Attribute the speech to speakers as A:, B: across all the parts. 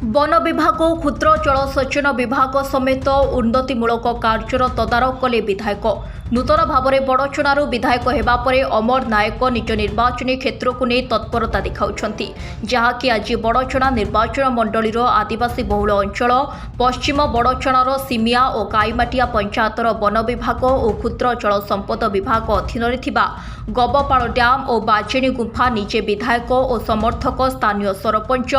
A: One विभाग और क्षुद्र जलसेचन विभाग समेत उन्नतिमूलक कार्यर तदारख कले विधायक। नूतन भाव में बड़चणारू विधायक होगा पर अमर नायक निज निर्वाचन क्षेत्र को नहीं तत्परता दिखाउछंती, जहाँकि आज बड़चणा निर्वाचन मंडलीर आदिवासी बहुल अंचल पश्चिम बड़चणार सीमिया और काईमाटिया पंचायतर वन विभाग और क्षुद्र जल संपद विभाग अधीन गबपाड़ डैम और बाजेणी गुंफा निजे विधायक और समर्थक स्थानीय सरपंच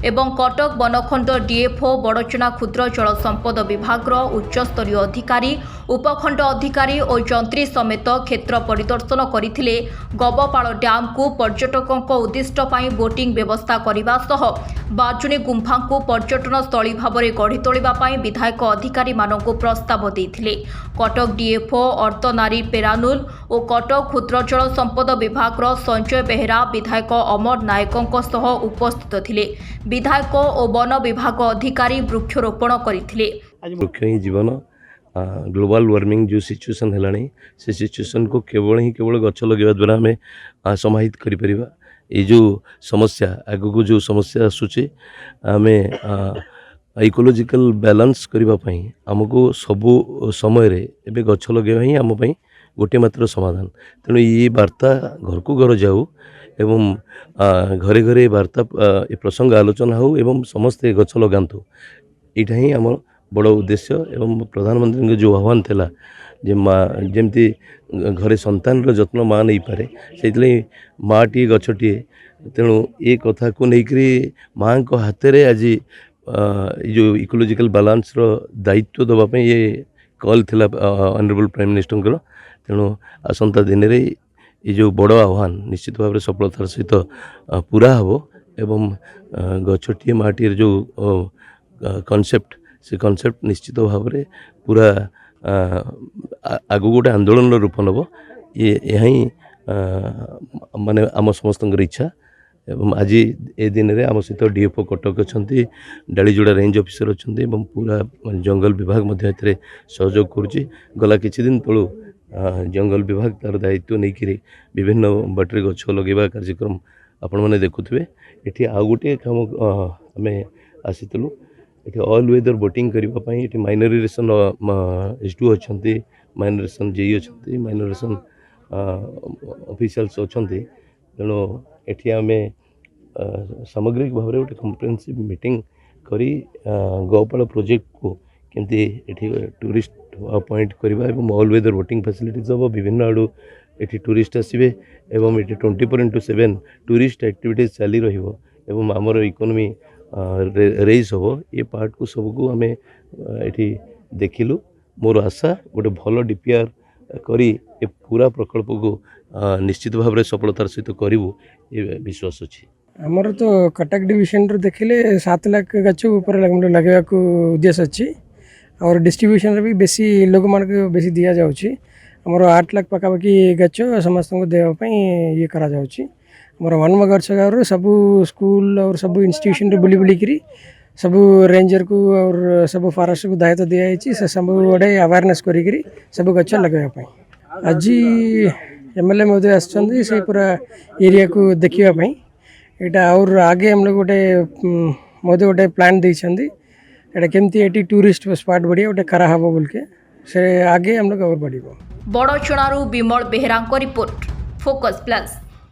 A: एवं कटक बनखंड डीएफओ बड़चणा क्षुद्र जल संपद विभाग उच्चस्तरीय अधिकारी उपखंड अधिकारी और जंत्री समेत क्षेत्र परिदर्शन करथिले। गबपाड़ डैम को पर्यटकों उद्दिष्ट बोटिंग व्यवस्था करने सह बाजुणी गुंफा को पर्यटन स्थली भाव में गढ़ी तोलिबा विधायक अधिकारी मानक प्रस्ताव देथिले। कटक डीएफओ अर्तनारी पेरानुल और कटक क्षुद्र जल संपद विभाग संजय बेहेरा विधायक अमर नायकों सह उपस्थित थिले। विधायक और वन विभाग अधिकारी वृक्षरोपण करथिले।
B: वृक्ष ही जीवन ग्लोबल वार्मिंग जो सिचुएसन है से सिचुएसन को केवल गछ लगे द्वारा आम समाहित करें। ये जो समस्या आग को जो समस्या आसूचे आम इकोलोजिकल बैलेंस करने आमको सबू समय एवं गछ लगे ही आम गोटे मात्र समाधान। तेणु ये वार्ता घर को घर जाऊ एवं घरे घरे वार्ता ए प्रसंग आलोचना हो एवं समस्ते गछ लगातु। यहाँ ही आम बड़ उद्देश्य एवं प्रधानमंत्री जो आह्वान थिला जे माँ जमती घरे संतान जत्न माँ नहीं पारे से माँ टी गछटी। तेणु ये कथा को लेकर माँ को हाथ में आज जो इकोलोजिकल बैलेंस दायित्व दवाई ये कॉल थिला ऑनरेबल प्राइम मिनिस्टर। तेणु आसंता दिन रे ये जो बड़ आह्वान निश्चित भाव में सफलतार सहित पूरा हम एवं गछटी माटी जो कॉन्सेप्ट से कॉन्सेप्ट निश्चित भाव में पूरा आग गोटे आंदोलन रूप नब। ये यहाँ माने आम समस्त इच्छा एवं आज ए दिन में आम सहित डीएफओ कटक अच्छा डालीजोड़ा रेंज ऑफिसर अच्छा पूरा जंगल विभाग सहयोग करुच्ची। गला किछि दिन तलू जंगल विभाग तार दायित्व नहीं कि विभिन्न बाटर गछ लगे कार्यक्रम आपण मैंने देखुए। ये आउ गोटे काम आम आसीलु ये ऑल वेदर बोटिंग करने ये माइनरेसन एसडीओ अच्छा माइनरेसन जेई अच्छा माइनरेसन ऑफिशियल्स अच्छा। तेणु ये आम सामग्रिक भाव में गोटे कम्प्रेहेन्सिव मीटिंग करी गौपाल प्रोजेक्ट को केमती टूरिस्ट पॉइंट करवा और ऑल वेदर बोटिंग फैसिलिटीज हम विभिन्न आड़ू ये टूरिस्ट आसवे एवं ये 24/7 टूरिस्ट एक्टिविटीज चली रही आमर इकोनॉमी रेज हम ये पार्ट को सबको आम ये देखिलु। मोर आशा गोटे भल डीपीआर करी ए पूरा प्रकल्प को निश्चित भाव में सफलतार सहित करूँ ये विश्वास अच्छी।
C: आमर तो कटक डिविजन देखिले 7 लाख गछ ऊपर लगे उद्देश्य अच्छी और डिस्ट्रीब्यूशन भी बेसी लोक मान बेसी दि जाऊँगी। आमर 8 लाख पखापाखि गछ समस्त देवाई ये करा मोर वन मगरगाँव सबू स्कूल और सबू इंस्टीट्यूशन बुली बुलिकी सबू रेंजर को और सबू फॉरेस्ट को दायित्व दिखाई से सब गोटे अवेयरनेस करी सब गछ लगाई। आज एमएलए महोदय आसछन्ती से पूरा एरिया को देखापी यहाँ और आगे हम लोग गोटे महोदय गोटे प्लान देछन्ती एटा केमती एटी टूरिस्ट स्पॉट बढ़िया गोटे करा हबो बोल के से आगे हम लोग और बढ़िबो।
A: बड़चणारू विमल बेहेरा रिपोर्ट, फोकस प्लस।